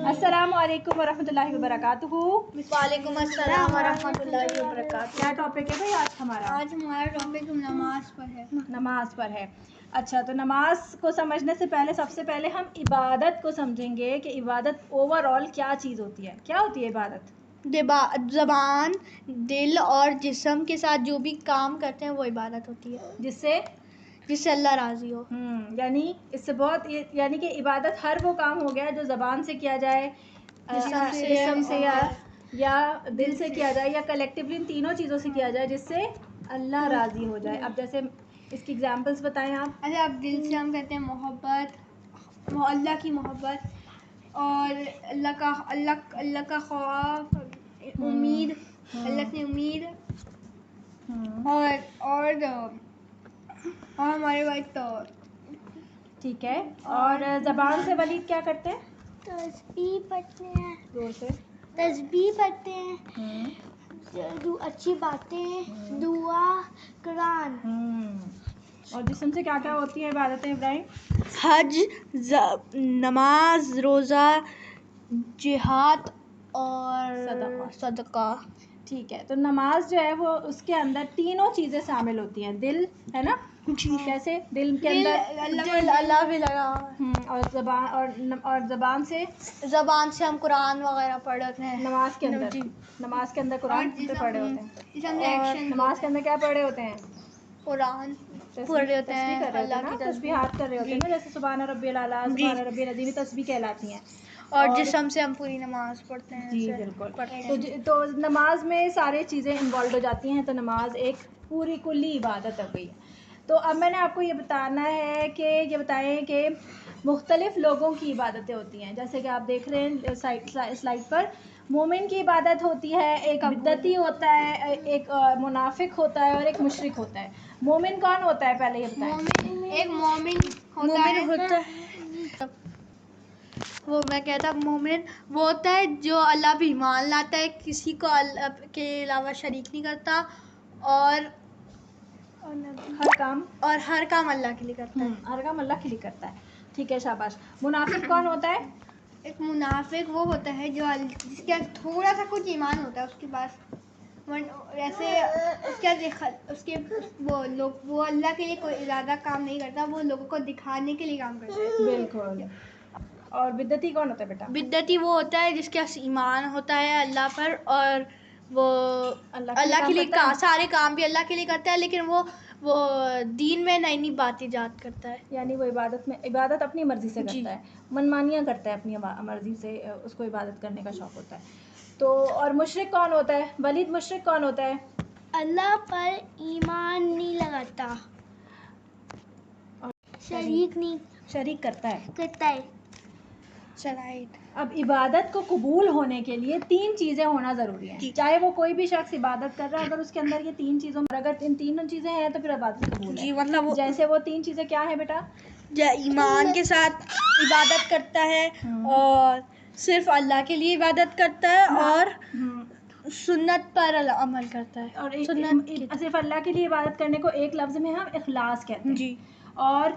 السلام علیکم ورحمۃ اللہ وبرکاتہ. وعلیکم السلام ورحمۃ اللہ وبرکاتہ. کیا ٹاپک ہے بھائی آج ہمارا؟ آج ہمارا ٹاپک نماز پر ہے. نماز پر ہے. اچھا، تو نماز کو سمجھنے سے پہلے سب سے پہلے ہم عبادت کو سمجھیں گے کہ عبادت اوور آل کیا چیز ہوتی ہے. کیا ہوتی ہے عبادت؟ زبان، دل اور جسم کے ساتھ جو بھی کام کرتے ہیں وہ عبادت ہوتی ہے، جس سے اللہ راضی ہو. یعنی اس سے بہت، یعنی کہ عبادت ہر وہ کام ہو گیا جو زبان سے کیا جائے، جسم سے یا دل سے کیا جائے، یا کلیکٹیولی ان تینوں چیزوں سے کیا جائے جس سے اللہ راضی ہو جائے. اب جیسے اس کی ایگزامپلس بتائیں آپ. اچھا، اب دل سے ہم کہتے ہیں محبت، اللہ کی محبت، اور اللہ کا خوف، امید، اللہ سے امید، اور ہمارے بھائی تو ٹھیک ہے. اور زبان سے ولید کیا کرتے ہیں؟ تسبیح پڑھتے ہیں. زور سے. تسبیح پڑھتے ہیں، اچھی باتیں، دعا، قرآن. اور جسم سے کیا کیا ہوتی ہیں عبادتیں ابراہیم؟ حج، نماز، روزہ، جہاد اور صدقہ. ٹھیک ہے. تو نماز جو ہے وہ اس کے اندر تینوں چیزیں شامل ہوتی ہیں. دل ہے نا، کیسے دل کے اندر اللہ بھی لگا، اور زبان سے ہم قرآن وغیرہ پڑھتے ہیں. نماز کے اندر قرآن پہ پڑھے ہوتے ہیں. اور نماز کے اندر کیا پڑھے ہوتے ہیں؟ قرآن پڑھے ہوتے ہیں، اللہ کی تسبیحات کر رہے ہوتے ہیں نا، جیسے سبحان ربی الاعلیٰ، سبحان ربی العظیم، تسبیح کہلاتی ہیں. اور جسم سے ہم پوری نماز پڑھتے ہیں. جی بالکل. تو نماز میں ساری چیزیں انوالو ہو جاتی ہیں، تو نماز ایک پوری کلی عبادت ہو گئی. تو اب میں نے آپ کو یہ بتائیں کہ مختلف لوگوں کی عبادتیں ہوتی ہیں. جیسے کہ آپ دیکھ رہے ہیں سلائڈ پر، مومن کی عبادت ہوتی ہے، ایک بدعتی ہوتا ہے، ایک منافق ہوتا ہے، اور ایک مشرک ہوتا ہے. مومن کون ہوتا ہے پہلے یہ بتائیں؟ ایک مومن ہوتا ہے، وہ میں کہتا مومن وہ ہوتا ہے جو اللہ پہ ایمان لاتا ہے، کسی کو اللہ کے علاوہ شریک نہیں کرتا، اور ہر کام اللہ کے لیے کرتا ہے. ہر کام اللہ کے لیے کرتا ہے. ٹھیک ہے، شاباش. منافق کون ہوتا ہے؟ ایک منافق وہ ہوتا ہے جو جس کے تھوڑا سا کچھ ایمان ہوتا ہے، اس کے پاس ایسے وہ اللہ کے لیے کوئی ارادہ کام نہیں کرتا، وہ لوگوں کو دکھانے کے لیے کام کرتا ہے. بالکل. اور بدعتی کون ہوتا ہے بیٹا؟ بدعتی وہ ہوتا ہے جس کے پاس ایمان ہوتا ہے اللہ پر، اور وہ اللہ کے لیے سارے کام بھی اللہ کے لیے کرتا ہے، لیکن وہ دین میں نئی باتیں ایجاد کرتا ہے. یعنی وہ عبادت اپنی مرضی سے کرتا ہے، منمانیاں کرتا ہے اپنی مرضی سے، اس کو عبادت کرنے کا شوق ہوتا ہے. تو اور مشرک کون ہوتا ہے ولید؟ مشرک کون ہوتا ہے؟ اللہ پر ایمان نہیں لگاتا، شریک کرتا ہے. شرائط. اب عبادت کو قبول ہونے کے لیے 3 چیزیں ہونا ضروری ہیں. چاہے وہ کوئی بھی شخص عبادت کر رہا ہے، اگر اس کے اندر یہ 3 چیزوں میں، اگر ان 3 چیزیں ہیں تو پھر عبادت قبول ہے. مطلب جیسے وہ 3 چیزیں کیا ہیں بیٹا؟ ایمان کے ساتھ عبادت کرتا ہے، اور صرف اللہ کے لیے عبادت کرتا ہے، اور سنت پر عمل کرتا ہے. اور صرف اللہ کے لیے عبادت کرنے کو ایک لفظ میں ہم اخلاص کہتے ہیں. جی. اور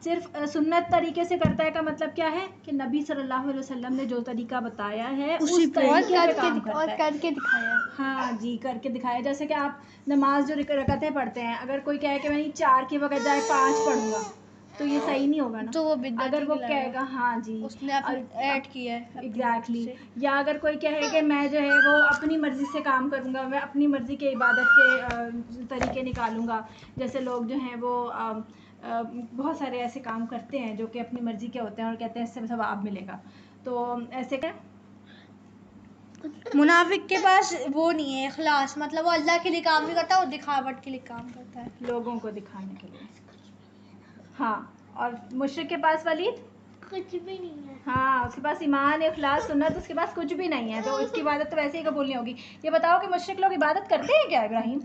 صرف سنت طریقے سے کرتا ہے کا مطلب کیا ہے؟ کہ نبی صلی اللہ علیہ وسلم نے جو طریقہ بتایا ہے اس طریقے سے کام کرتا ہے. کر کے دکھایا. ہاں جی، کر کے دکھایا. جیسے کہ آپ نماز جو رکعتیں پڑھتے ہیں، اگر کوئی کہے کہ میں 4 کی وقت جائے 5 پڑھوں گا تو یہ صحیح نہیں ہوگا نا. تو وہ بدعت، اگر وہ کہے گا ہاں جی اس نے ایڈ کیا ہے ایگزیکٹلی. یا اگر کوئی کہے کہ میں جو ہے وہ اپنی مرضی سے کام کروں گا، میں اپنی مرضی کے عبادت کے طریقے نکالوں گا. جیسے لوگ جو ہیں وہ بہت سارے ایسے کام کرتے ہیں جو کہ اپنی مرضی کے ہوتے ہیں، اور کہتے ہیں اس سے ثواب ملے گا. تو ایسے کہ منافق کے پاس وہ نہیں ہے اخلاص، مطلب وہ اللہ کے لیے کام نہیں کرتا، وہ دکھاوٹ کے لیے کام کرتا ہے، لوگوں کو دکھانے کے لیے. ہاں. اور مشرک کے پاس ولید کچھ بھی نہیں ہے. ہاں، اس کے پاس ایمان، اخلاص، سنت، اس کے پاس کچھ بھی نہیں ہے، تو اس کی عبادت تو ویسے ہی قبول نہیں ہوگی. یہ بتاؤ کہ مشرک لوگ عبادت کرتے ہیں کیا ابراہیم؟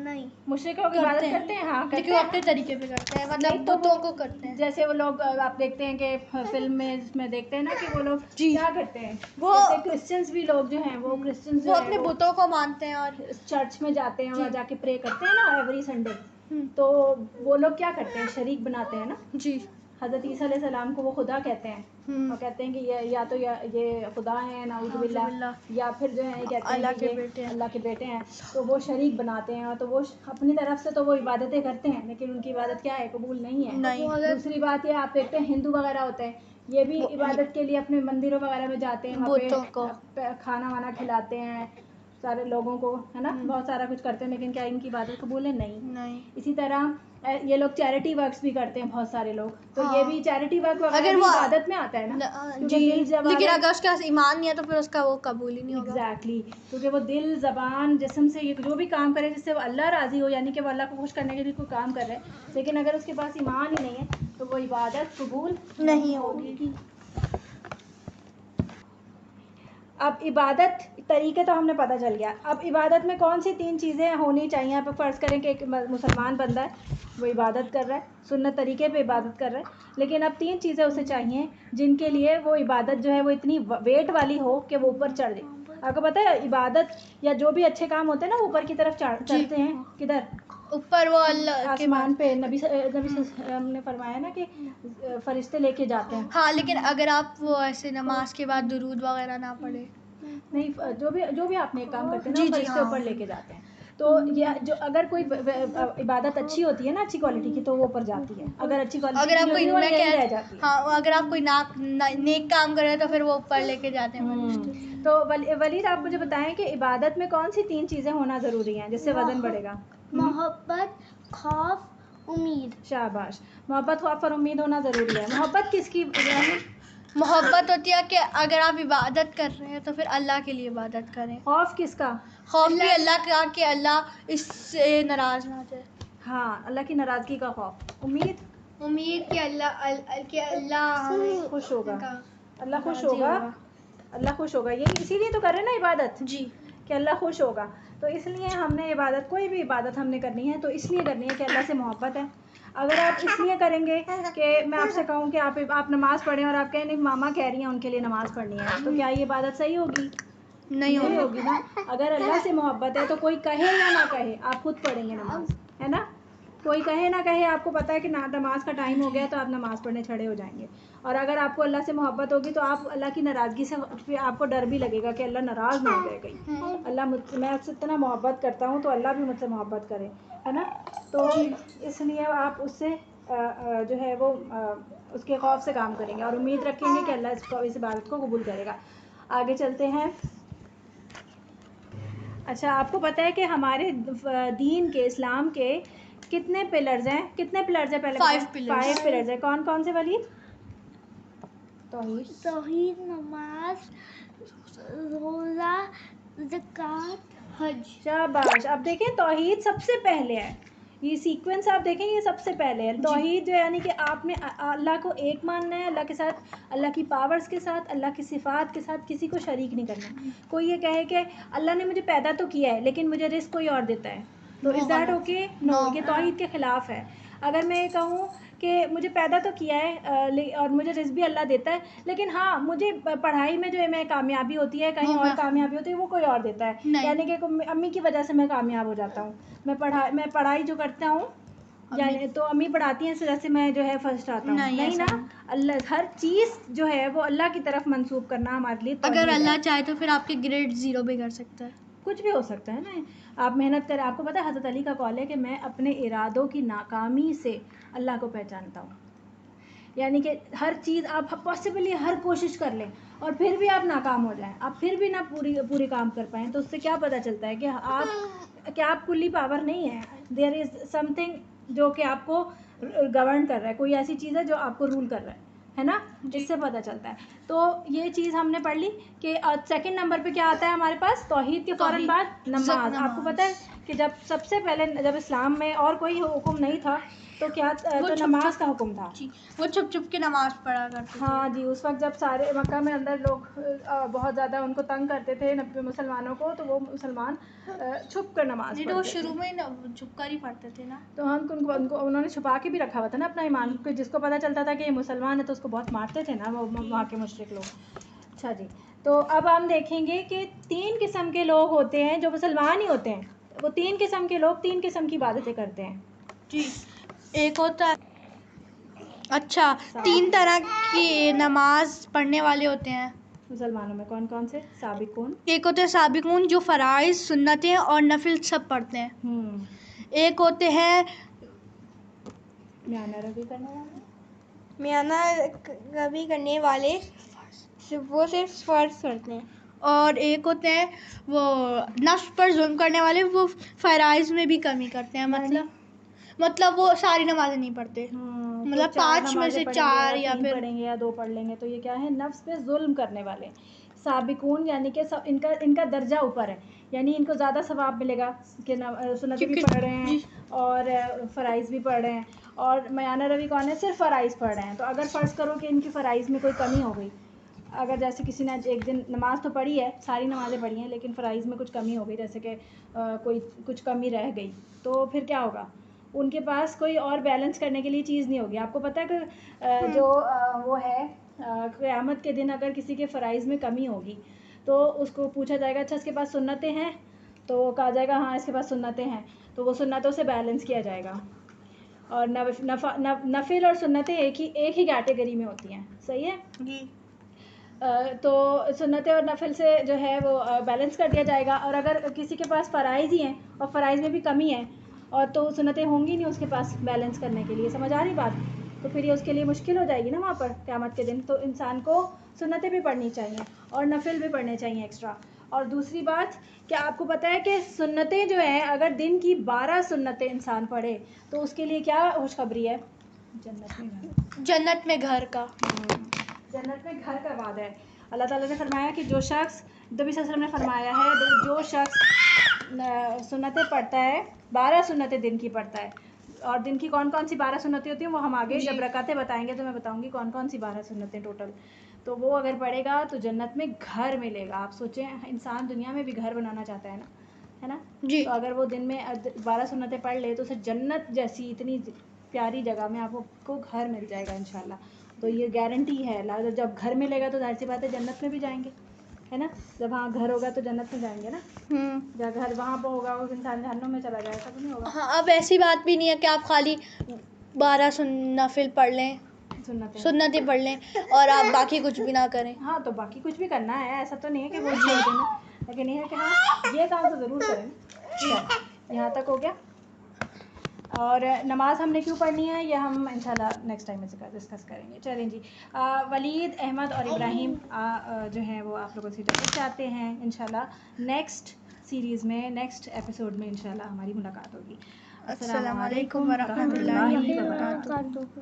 نہیں. مشرک لوگ عبادت کرتے ہیں. ہاں، لیکن وہ اپنے طریقے پہ کرتے ہیں، مطلب بتوں کو کرتے ہیں. جیسے وہ لوگ آپ دیکھتے ہیں کہ فلم میں دیکھتے ہیں نا کہ وہ لوگ کیا کرتے ہیں. وہ کرسچنس بھی لوگ جو ہیں وہ کرسچنس وہ اپنے بتوں کو مانتے ہیں، اور چرچ میں جاتے ہیں، وہاں جا کے پرے کرتے ہیں نا ایوری سنڈے. تو وہ لوگ کیا کرتے ہیں؟ شریک بناتے ہیں نا. جی. حضرت عیسیٰ علیہ السلام کو وہ خدا کہتے ہیں اور کہتے ہیں کہ یا تو یہ خدا ہیں نعوذ باللہ، یا پھر جو ہے کہتے ہیں کہ یہ اللہ کے بیٹے ہیں، تو وہ شریک بناتے ہیں. تو وہ اپنی طرف سے تو وہ عبادتیں کرتے ہیں لیکن ان کی عبادت کیا ہے؟ قبول نہیں ہے. دوسری بات یہ آپ دیکھتے ہیں ہندو وغیرہ ہوتے ہیں، یہ بھی عبادت کے لیے اپنے مندروں وغیرہ میں جاتے ہیں، وہاں پہ کھانا وانا کھلاتے ہیں سارے لوگوں کو، ہے نا، بہت سارا کچھ کرتے ہیں، لیکن کیا ان کی عبادت قبول ہے؟ نہیں. اسی طرح یہ لوگ چیریٹی ورکس بھی کرتے ہیں بہت سارے لوگ، تو یہ بھی چیریٹی ورک وغیرہ بھی عبادت میں آتا ہے نا. لیکن اگر اس کے پاس ایمان نہیں ہے تو پھر اس کا وہ قبول ہی نہیں ہوگا. ایگزیکٹلی، کیونکہ وہ دل زبان جسم سے جو بھی کام کرے جس سے وہ اللہ راضی ہو، یعنی کہ وہ اللہ کو خوش کرنے کے لیے کوئی کام کر رہے ہیں، لیکن اگر اس کے پاس ایمان ہی نہیں ہے تو وہ عبادت قبول نہیں ہوگی. اب عبادت طریقے تو ہم نے پتہ چل گیا. اب عبادت میں کون سی 3 چیزیں ہونی چاہیے؟ آپ فرض کریں کہ ایک مسلمان بندہ ہے، وہ عبادت کر رہا ہے، سنت طریقے پہ عبادت کر رہا ہے، لیکن اب 3 چیزیں اسے چاہیے جن کے لیے وہ عبادت جو ہے وہ اتنی ویٹ والی ہو کہ وہ اوپر چڑھ جائے. آپ کو پتہ ہے عبادت یا جو بھی اچھے کام ہوتے ہیں نا وہ اوپر کی طرف چڑھتے ہیں. کدھر؟ اوپر، وہ اللہ آسمان پہ. نبی نے فرمایا نا کہ فرشتے لے کے جاتے ہیں. ہاں، لیکن اگر آپ وہ ایسے نماز کے بعد درود وغیرہ نہ پڑھے، نہیں، جو بھی آپ نے کام کرتے ہیں نا فرشتے اوپر لے کے جاتے ہیں. تو یہ جو اگر کوئی عبادت اچھی ہوتی ہے نا، اچھی کوالٹی کی، تو وہ اوپر جاتی ہے. اگر اچھی کوالٹی کی وہ یہیں رہ جاتی ہے. ہاں، اگر آپ کوئی نیک کام کرے تو پھر وہ اوپر لے کے جاتے ہیں. تو ولید آپ مجھے بتائیں کہ عبادت میں کون سی 3 چیزیں ہونا ضروری ہیں جس سے وزن بڑھے گا؟ محبت، خوف، امید. شاباش. محبت، خوف اور امید ہونا ضروری ہے. محبت کس کی؟ محبت ہوتی ہے کہ اگر آپ عبادت کر رہے ہیں تو پھر اللہ کے لیے عبادت کریں. خوف کس کا؟ خوف بھی اللہ کا کہ اللہ اس سے ناراض نہ ہو جائے. ہاں، اللہ کی ناراضگی کا خوف. امید کہ اللہ خوش ہوگا. اللہ خوش ہوگا. اللہ خوش ہوگا. یہ اسی لیے تو کر رہے ہیں نا عبادت، جی، کہ اللہ خوش ہوگا. تو اس لیے ہم نے عبادت، کوئی بھی عبادت ہم نے کرنی ہے تو اس لیے کرنی ہے کہ اللہ سے محبت ہے. اگر آپ اس لیے کریں گے کہ میں آپ سے کہوں کہ آپ نماز پڑھیں اور آپ کہیں نہیں ماما کہہ رہی ہیں ان کے لیے نماز پڑھنی ہے، تو کیا یہ عبادت صحیح ہوگی؟ نہیں ہوگی نا. اگر اللہ سے محبت ہے تو کوئی کہے یا نہ کہے آپ خود پڑھیں گے نماز، ہے نا. کوئی کہے نہ کہے، آپ کو پتہ ہے کہ نماز کا ٹائم ہو گیا تو آپ نماز پڑھنے کھڑے ہو جائیں گے. اور اگر آپ کو اللہ سے محبت ہوگی تو آپ اللہ کی ناراضگی سے آپ کو ڈر بھی لگے گا کہ اللہ ناراض نہ ہو جائے کہیں. اللہ میں آپ سے اتنا محبت کرتا ہوں تو اللہ بھی مجھ سے محبت کرے، ہے نا. تو اس لیے آپ اس سے جو ہے وہ اس کے خوف سے کام کریں گے اور امید رکھیں گے کہ اللہ اس عبادت کو قبول کرے گا. آگے چلتے ہیں. اچھا، آپ کو پتہ ہے کہ ہمارے دین کے، اسلام کے کتنے پلرز ہیں؟ پہلے 5 پلرز ہیں. کون کون سے ولید؟ توحید، نماز، روزہ، زکوٰۃ، حج. شاباش. اب دیکھیں توحید سب سے پہلے ہے. یہ سیکوینس آپ دیکھیں، یہ سب سے پہلے ہے توحید جو ہے، یعنی کہ آپ نے اللہ کو ایک ماننا ہے، اللہ کے ساتھ، اللہ کی پاورز کے ساتھ، اللہ کی صفات کے ساتھ کسی کو شریک نہیں کرنا. کوئی یہ کہے کہ اللہ نے مجھے پیدا تو کیا ہے لیکن مجھے رزق کوئی اور دیتا ہے، تو از دیٹ اوکے؟ نو، یہ توحید کے خلاف ہے. اگر میں یہ کہوں کہ مجھے پیدا تو کیا ہے اور مجھے رزق بھی اللہ دیتا ہے، لیکن ہاں مجھے پڑھائی میں جو ہے میں کامیابی ہوتی ہے، کہیں اور کامیابی ہوتی ہے، وہ کوئی اور دیتا ہے، یعنی کہ امی کی وجہ سے میں کامیاب ہو جاتا ہوں. میں پڑھائی جو کرتا ہوں یعنی تو امی پڑھاتی ہیں اس وجہ سے میں جو ہے فرسٹ آتا ہوں. نہیں نا. اللہ ہر چیز جو ہے وہ اللہ کی طرف منسوب کرنا ہمارے لیے توحید ہے. اگر اللہ چاہے تو پھر آپ کے گریڈ 0 بھی کر سکتا ہے. کچھ بھی ہو سکتا ہے نا. آپ محنت کریں. آپ کو پتہ ہے حضرت علی کا قول ہے کہ میں اپنے ارادوں کی ناکامی سے اللہ کو پہچانتا ہوں. یعنی کہ ہر چیز آپ پاسبلی ہر کوشش کر لیں اور پھر بھی آپ ناکام ہو جائیں، آپ پھر بھی نہ پوری کام کر پائیں، تو اس سے کیا پتہ چلتا ہے کہ آپ کلی پاور نہیں ہے. دیر از سم تھنگ جو کہ آپ کو گورن کر رہا ہے، کوئی ایسی چیز ہے جو آپ کو رول کر رہا ہے نا. اس سے پتہ چلتا ہے. تو یہ چیز ہم نے پڑھ لی کہ سیکنڈ نمبر پہ کیا آتا ہے ہمارے پاس؟ توحید کے فوراً بعد نماز. آپ کو پتہ ہے کہ جب سب سے پہلے جب اسلام میں اور کوئی حکم نہیں تھا تو کیا تو نماز کا حکم تھا. وہ چھپ چھپ کے نماز پڑھا کرتے تھے. ہاں جی. اس وقت جب سارے مکہ میں اندر لوگ بہت زیادہ ان کو تنگ کرتے تھے مسلمانوں کو، تو وہ مسلمان چھپ کر نماز پڑھتے تھے. وہ شروع میں چھپ کر ہی پڑھتے تھے نا. تو انہوں نے چھپا کے بھی رکھا ہوا تھا نا اپنا ایمان. جس کو پتہ چلتا تھا کہ یہ مسلمان ہے تو اس کو بہت مارتے تھے نا وہ وہاں کے مشرک لوگ. اچھا جی. تو اب ہم دیکھیں گے کہ 3 قسم کے لوگ ہوتے ہیں جو مسلمان ہی ہوتے ہیں. وہ 3 قسم کے لوگ 3 قسم کی عبادتیں کرتے ہیں. جی. ایک ہوتا ہے اچھا، 3 طرح کی نماز پڑھنے والے ہوتے ہیں مسلمانوں میں، کون کون سے؟ سابقون، ایک ہوتے ہیں سابقون جو فرائض، سنتیں اور نفل سب پڑھتے ہیں. ایک ہوتے ہیں میانہ روی کرنے والے، میانہ روی کرنے والے وہ صرف فرض کرتے ہیں. اور ایک ہوتے ہیں وہ نفس پر ظلم کرنے والے، وہ فرائض میں بھی کمی کرتے ہیں. مطلب وہ ساری نمازیں نہیں پڑھتے، مطلب 5 میں سے 4 یا پھر پڑھیں گے یا 2 پڑھ لیں گے. تو یہ کیا ہے؟ نفس پہ ظلم کرنے والے. سابقون یعنی کہ ان کا درجہ اوپر ہے، یعنی ان کو زیادہ ثواب ملے گا کہ سنتیں بھی پڑھ رہے ہیں اور فرائض بھی پڑھ رہے ہیں. اور میانہ روی کون ہے؟ صرف فرائض پڑھ رہے ہیں. تو اگر فرض کرو کہ ان کی فرائض میں کوئی کمی ہو گئی، اگر جیسے کسی نے ایک دن نماز تو پڑھی ہے، ساری نمازیں پڑھی ہیں، لیکن فرائض میں کچھ کمی ہو گئی، جیسے کہ کوئی کچھ کمی رہ گئی، تو پھر کیا ہوگا؟ ان کے پاس کوئی اور بیلنس کرنے کے لیے چیز نہیں ہوگی. آپ کو پتہ ہے کہ جو وہ ہے قیامت کے دن اگر کسی کے فرائض میں کمی ہوگی تو اس کو پوچھا جائے گا اچھا اس کے پاس سنتیں ہیں؟ تو کہا جائے گا ہاں اس کے پاس سنتیں ہیں، تو وہ سنتوں سے بیلنس کیا جائے گا. اور نفل اور سنتیں ایک ہی کیٹیگری میں ہوتی ہیں. صحیح ہے جی. تو سنتیں اور نفل سے جو ہے وہ بیلنس کر دیا جائے گا. اور اگر کسی کے پاس فرائض ہی ہیں اور فرائض میں بھی کمی ہے اور تو سنتیں ہوں گی نہیں اس کے پاس بیلنس کرنے کے لیے، سمجھ آ رہی بات؟ تو پھر یہ اس کے لیے مشکل ہو جائے گی نا وہاں پر قیامت کے دن. تو انسان کو سنتیں بھی پڑھنی چاہیے اور نفل بھی پڑھنے چاہیے ایکسٹرا. اور دوسری بات، کیا آپ کو پتہ ہے کہ سنتیں جو ہیں اگر دن کی 12 سنتیں انسان پڑھے تو اس کے لیے کیا خوشخبری ہے؟ جنت میں گھر کا جنت میں گھر کا وعدہ ہے. اللہ تعالیٰ نے فرمایا کہ جو شخص، نبی صلی اللہ علیہ وسلم نے فرمایا ہے جو شخص سنتیں پڑھتا ہے، 12 سنتیں دن کی پڑھتا ہے. اور دن کی کون کون سی 12 سنتیں ہوتی ہیں وہ ہم آگے جب رکعتیں بتائیں گے تو میں بتاؤں گی کون کون سی 12 سنتیں ٹوٹل. تو وہ اگر پڑھے گا تو جنت میں گھر ملے گا. آپ سوچیں انسان دنیا میں بھی گھر بنانا چاہتا ہے نا جی. تو اگر وہ دن میں 12 سنتیں پڑھ لے تو اسے جنت جیسی اتنی پیاری جگہ میں آپ کو گھر مل جائے گا انشاءاللہ. تو یہ گارنٹی ہے. جب گھر ملے گا تو ظاہر سی بات ہے جنت میں بھی جائیں گے، ہے نا؟ جب وہاں گھر ہوگا تو جنت میں جائیں گے نا. جب گھر وہاں پہ ہوگا وہ انسان جہنم میں چلا جائے گا تو نہیں ہوگا. ہاں، اب ایسی بات بھی نہیں ہے کہ آپ خالی 12 نفل پڑھ لیں، سنتیں پڑھ لیں اور آپ باقی کچھ بھی نہ کریں. ہاں تو باقی کچھ بھی کرنا ہے، ایسا تو نہیں ہے کہ وہ چھوڑ دینا، لیکن یہ ہے کہ ہاں یہ کام تو ضرور کریں. یہاں تک ہو گیا. اور نماز ہم نے کیوں پڑھنی ہے یہ ہم انشاءاللہ نیکسٹ ٹائم میں ڈسکس کریں گے. چلیں جی. ولید احمد اور ابراہیم جو ہیں وہ آپ لوگوں سے اجازت چاہتے ہیں. انشاءاللہ نیکسٹ سیریز میں، نیکسٹ ایپیسوڈ میں انشاءاللہ ہماری ملاقات ہوگی. السلام علیکم ورحمۃ اللہ وبرکاتہ.